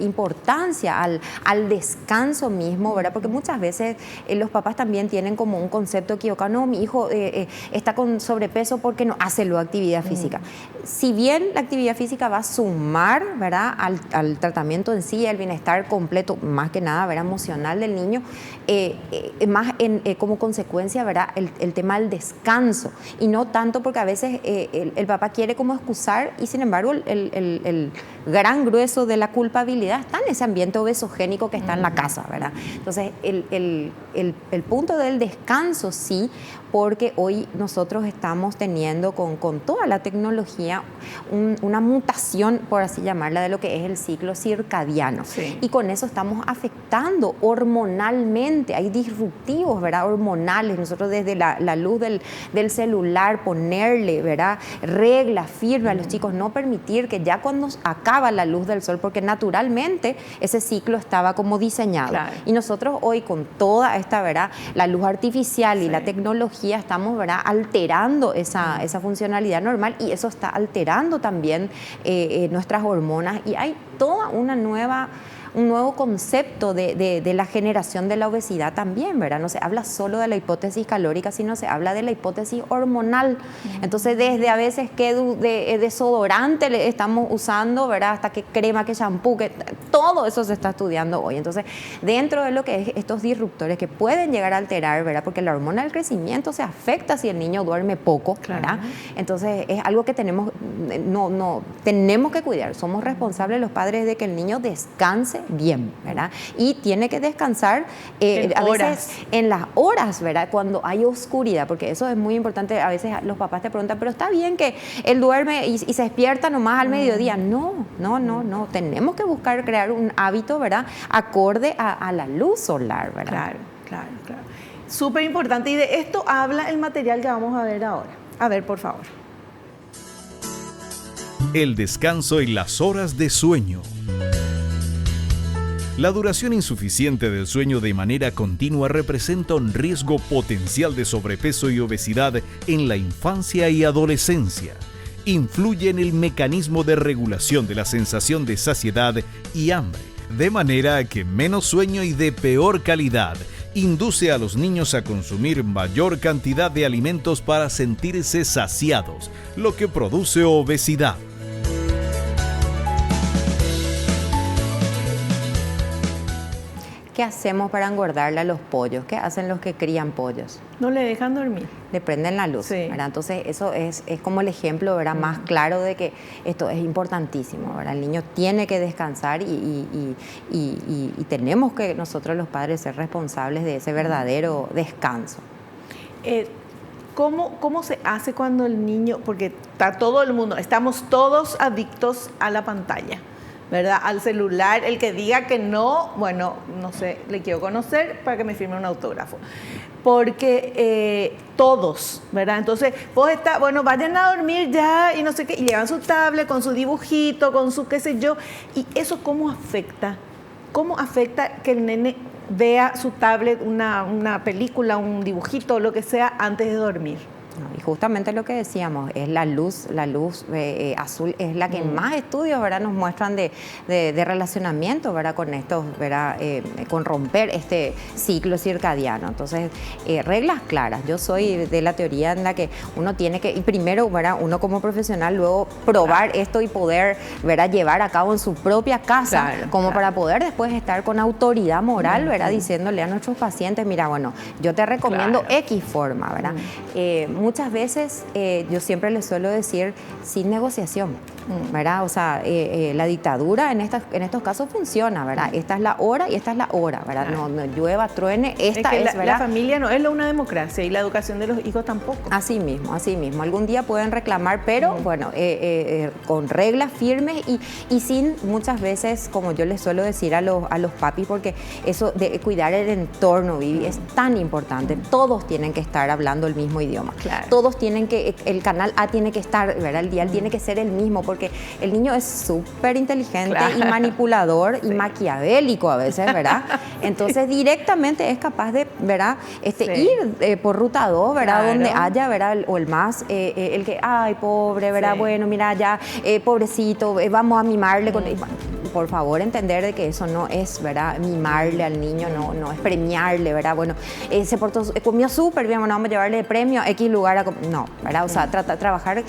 importancia al descanso mismo, ¿verdad? Porque muchas veces los papás también tienen como un concepto equivocado, no, mi hijo está con sobrepeso porque no hace la actividad física. Si bien la actividad física va a sumar, ¿verdad?, al tratamiento en sí, al bienestar completo, más que nada, ¿verdad?, emocional del niño, más como consecuencia, ¿verdad?, el tema del descanso, y no tanto porque a veces el papá quiere como excusar, y sin embargo el gran grueso de la culpabilidad está en ese ambiente obesogénico que está en la casa, ¿verdad? Entonces el punto del descanso sí, porque hoy nosotros estamos teniendo con toda la tecnología una mutación, por así llamarla, de lo que es el ciclo circadiano. Sí. Y con eso estamos afectando hormonalmente, hay disruptivos, ¿verdad?, hormonales. Nosotros desde la luz del celular ponerle, ¿verdad?, reglas firmes a los chicos, no permitir que ya cuando acaba la luz del sol, porque naturalmente ese ciclo estaba como diseñado. Claro. Y nosotros hoy con toda esta, ¿verdad?, la luz artificial y la tecnología, estamos, ¿verdad?, alterando esa funcionalidad normal, y eso está alterando también nuestras hormonas, y hay toda un nuevo concepto de la generación de la obesidad también, ¿verdad? No se habla solo de la hipótesis calórica, sino se habla de la hipótesis hormonal. Entonces, desde a veces qué desodorante le estamos usando, ¿verdad?, hasta qué crema, qué shampoo, que todo eso se está estudiando hoy. Entonces, dentro de lo que es estos disruptores que pueden llegar a alterar, ¿verdad?, porque la hormona del crecimiento se afecta si el niño duerme poco, ¿verdad? Claro. Entonces, es algo que tenemos que cuidar. Somos responsables los padres de que el niño descanse bien, ¿verdad? Y tiene que descansar a veces en las horas, ¿verdad?, cuando hay oscuridad, porque eso es muy importante. A veces los papás te preguntan, pero está bien que él duerme y se despierta nomás al mediodía. No. Tenemos que buscar crear un hábito, ¿verdad?, acorde a la luz solar, ¿verdad? Claro. Súper importante, y de esto habla el material que vamos a ver ahora. A ver, por favor. El descanso y las horas de sueño. La duración insuficiente del sueño de manera continua representa un riesgo potencial de sobrepeso y obesidad en la infancia y adolescencia. Influye en el mecanismo de regulación de la sensación de saciedad y hambre, de manera que menos sueño y de peor calidad induce a los niños a consumir mayor cantidad de alimentos para sentirse saciados, lo que produce obesidad. ¿Qué hacemos para engordarle a los pollos? ¿Qué hacen los que crían pollos? No le dejan dormir. Le prenden la luz, sí, ¿verdad? Entonces eso es como el ejemplo, ¿verdad?, más claro de que esto es importantísimo, ¿verdad? El niño tiene que descansar y tenemos que nosotros los padres ser responsables de ese verdadero descanso. ¿Cómo se hace cuando el niño, porque está todo el mundo, estamos todos adictos a la pantalla, ¿verdad?, al celular? El que diga que no, bueno, no sé, le quiero conocer para que me firme un autógrafo. Porque todos, ¿verdad? Entonces, vos estás, bueno, vayan a dormir ya y no sé qué, y llevan su tablet con su dibujito, con su qué sé yo. ¿Y eso cómo afecta? ¿Cómo afecta que el nene vea su tablet, una película, un dibujito, lo que sea, antes de dormir? Y justamente lo que decíamos, es la luz azul es la que más estudios, ¿verdad?, nos muestran de relacionamiento, ¿verdad?, con estos, ¿verdad?, con romper este ciclo circadiano. Entonces, reglas claras. Yo soy de la teoría en la que uno tiene que, y primero, ¿verdad?, uno como profesional, luego probar esto y poder, ¿verdad?, llevar a cabo en su propia casa, para poder después estar con autoridad moral, ¿verdad?, diciéndole a nuestros pacientes, mira, bueno, yo te recomiendo X forma, ¿verdad? Muchas veces yo siempre les suelo decir sin negociación, ¿verdad? O sea, la dictadura en estos casos funciona, ¿verdad? Esta es la hora y esta es la hora, ¿verdad? No llueva, truene, esta es, ¿verdad? La familia no es una democracia, y la educación de los hijos tampoco. Así mismo. Algún día pueden reclamar, pero bueno, con reglas firmes y sin, muchas veces, como yo les suelo decir a los papis, porque eso de cuidar el entorno, Vivi, es tan importante. Todos tienen que estar hablando el mismo idioma. Claro. Todos tienen que, el canal A tiene que estar, ¿verdad?, el dial tiene que ser el mismo, porque el niño es súper inteligente y manipulador y maquiavélico a veces, ¿verdad? Entonces directamente es capaz de, ¿verdad?, ir por ruta 2, ¿verdad?, donde haya, ¿verdad?, o el más, el que, ay, pobre, ¿verdad?, bueno, mira, ya, pobrecito, vamos a mimarle con... por favor entender de que eso no es, ¿verdad? Mimarle al niño, no es premiarle, ¿verdad? Bueno, se portó, comió súper bien, bueno, vamos a llevarle premio a X lugar. No, ¿verdad? O sea, trabajar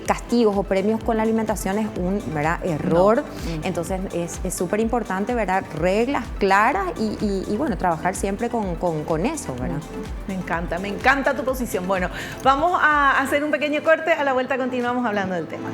castigos o premios con la alimentación es un, ¿verdad?, error. Entonces es súper importante, ¿verdad? Reglas claras y bueno, trabajar siempre con eso, ¿verdad? Me encanta tu posición. Bueno, vamos a hacer un pequeño corte, a la vuelta continuamos hablando del tema.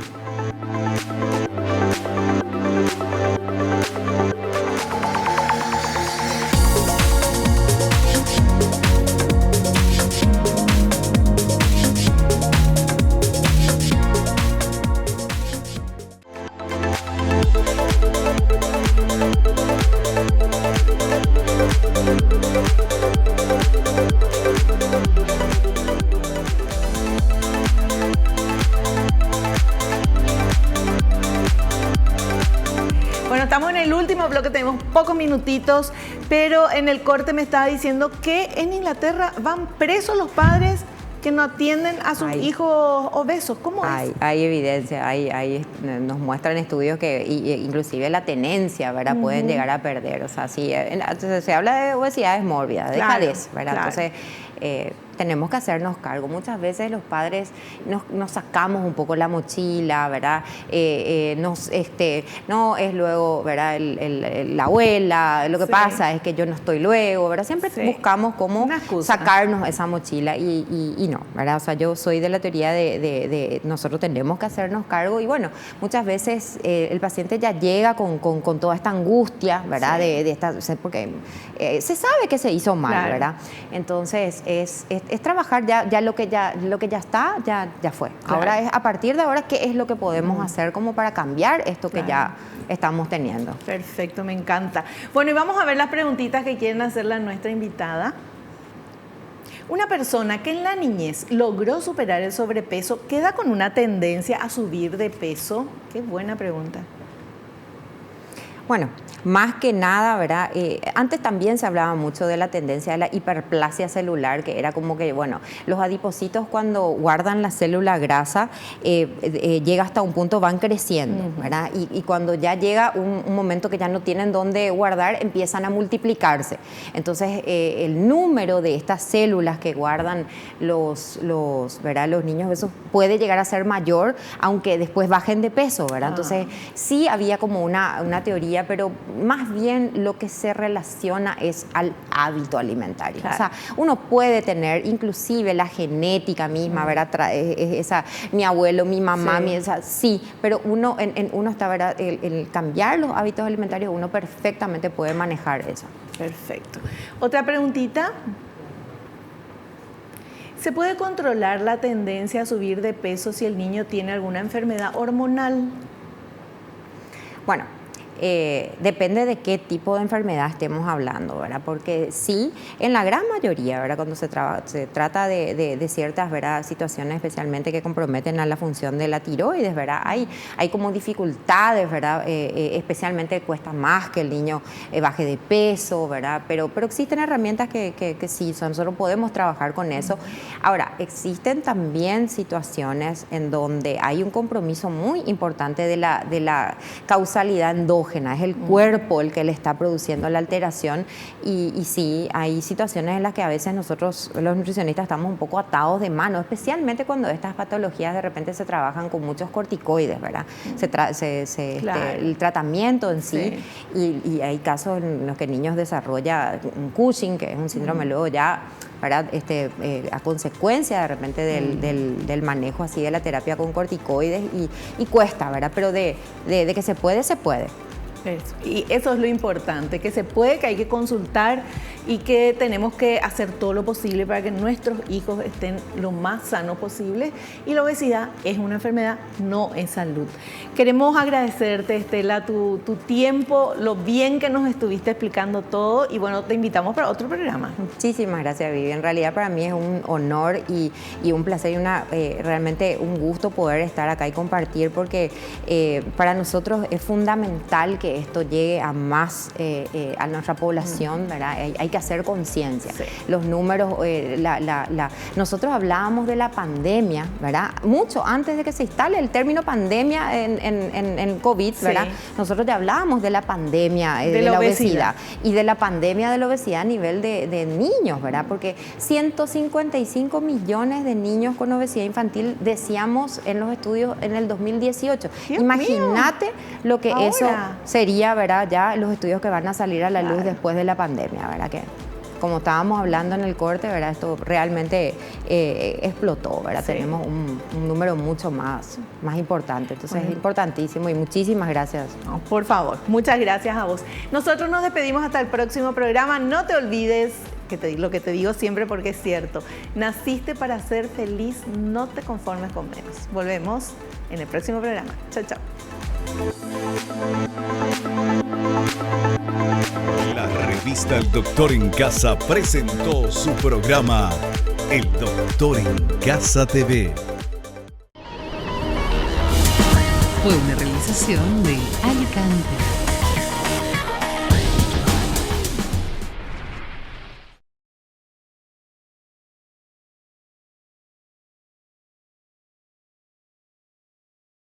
Bueno, estamos en el último bloque, tenemos pocos minutitos, pero en el corte me estaba diciendo que en Inglaterra van presos los padres que no atienden a sus hijos obesos. ¿Cómo es? Hay evidencia, nos muestran estudios que inclusive la tenencia, ¿verdad? Pueden llegar a perder. O sea, si se habla de obesidades mórbidas, de dejadez, ¿verdad? Claro. Entonces, tenemos que hacernos cargo. Muchas veces los padres nos sacamos un poco la mochila, ¿verdad? No es luego, ¿verdad? La abuela, lo que pasa es que yo no estoy luego, ¿verdad? Siempre buscamos cómo sacarnos esa mochila y no, ¿verdad? O sea, yo soy de la teoría de nosotros tenemos que hacernos cargo y bueno, muchas veces el paciente ya llega con toda esta angustia, ¿verdad? Porque se sabe que se hizo mal, ¿verdad? Entonces, es trabajar ya lo que ya está, ya fue. Claro. Ahora es, a partir de ahora, ¿qué es lo que podemos hacer como para cambiar esto que ya estamos teniendo? Perfecto, me encanta. Bueno, y vamos a ver las preguntitas que quieren hacerle a nuestra invitada. Una persona que en la niñez logró superar el sobrepeso, ¿queda con una tendencia a subir de peso? Qué buena pregunta. Bueno, más que nada, ¿verdad? Antes también se hablaba mucho de la tendencia de la hiperplasia celular, que era como que, bueno, los adipocitos cuando guardan la célula grasa, llega hasta un punto, van creciendo, ¿verdad? Y cuando ya llega un momento que ya no tienen dónde guardar, empiezan a multiplicarse. Entonces, el número de estas células que guardan ¿verdad?, los niños obesos puede llegar a ser mayor, aunque después bajen de peso, ¿verdad? Entonces, sí había como una teoría, pero más bien lo que se relaciona es al hábito alimentario. Claro. O sea, uno puede tener inclusive la genética misma, ¿verdad? Mi abuelo, mi mamá, sí, pero uno está, ¿verdad? El cambiar los hábitos alimentarios, uno perfectamente puede manejar eso. Perfecto. Otra preguntita. ¿Se puede controlar la tendencia a subir de peso si el niño tiene alguna enfermedad hormonal? Bueno, depende de qué tipo de enfermedad estemos hablando, ¿verdad? Porque sí, en la gran mayoría, ¿verdad?, cuando se trata de ciertas, ¿verdad?, situaciones especialmente que comprometen a la función de la tiroides, ¿verdad? Hay como dificultades, ¿verdad? Especialmente cuesta más que el niño baje de peso, ¿verdad? Pero existen herramientas que sí, nosotros podemos trabajar con eso. Ahora, existen también situaciones en donde hay un compromiso muy importante de la causalidad endógena. Es el cuerpo el que le está produciendo la alteración y sí, hay situaciones en las que a veces nosotros los nutricionistas estamos un poco atados de mano, especialmente cuando estas patologías de repente se trabajan con muchos corticoides, ¿verdad? El tratamiento en sí. Y hay casos en los que niños desarrollan un Cushing, que es un síndrome luego ya, ¿verdad? A consecuencia de repente del manejo así de la terapia con corticoides y cuesta, ¿verdad? Pero de que se puede, se puede. Eso. Y eso es lo importante, que se puede, que hay que consultar y que tenemos que hacer todo lo posible para que nuestros hijos estén lo más sanos posible. Y la obesidad es una enfermedad, no es salud. Queremos agradecerte, Estela, tu tiempo, lo bien que nos estuviste explicando todo y bueno, te invitamos para otro programa. Muchísimas gracias, Vivi. En realidad para mí es un honor y un placer y realmente un gusto poder estar acá y compartir porque para nosotros es fundamental que que esto llegue a más a nuestra población, ¿verdad? Hay que hacer conciencia. Sí. Los números, nosotros hablábamos de la pandemia, ¿verdad? Mucho antes de que se instale el término pandemia en COVID, ¿verdad? Sí. Nosotros ya hablábamos de la pandemia de la obesidad y de la pandemia de la obesidad a nivel de niños, ¿verdad? Porque 155 millones de niños con obesidad infantil decíamos en los estudios en el 2018. Imagínate lo que Ahora. eso sería, ¿verdad? Ya los estudios que van a salir a la luz después de la pandemia, ¿verdad? Que como estábamos hablando en el corte, ¿verdad? Esto realmente explotó, ¿verdad? Sí. Tenemos un número mucho más importante. Entonces es importantísimo y muchísimas gracias. No, por favor, muchas gracias a vos. Nosotros nos despedimos hasta el próximo programa. No te olvides lo que te digo siempre porque es cierto. Naciste para ser feliz, no te conformes con menos. Volvemos en el próximo programa. Chao, chao. La revista El Doctor en Casa presentó su programa El Doctor en Casa TV. Fue una realización de Alicante.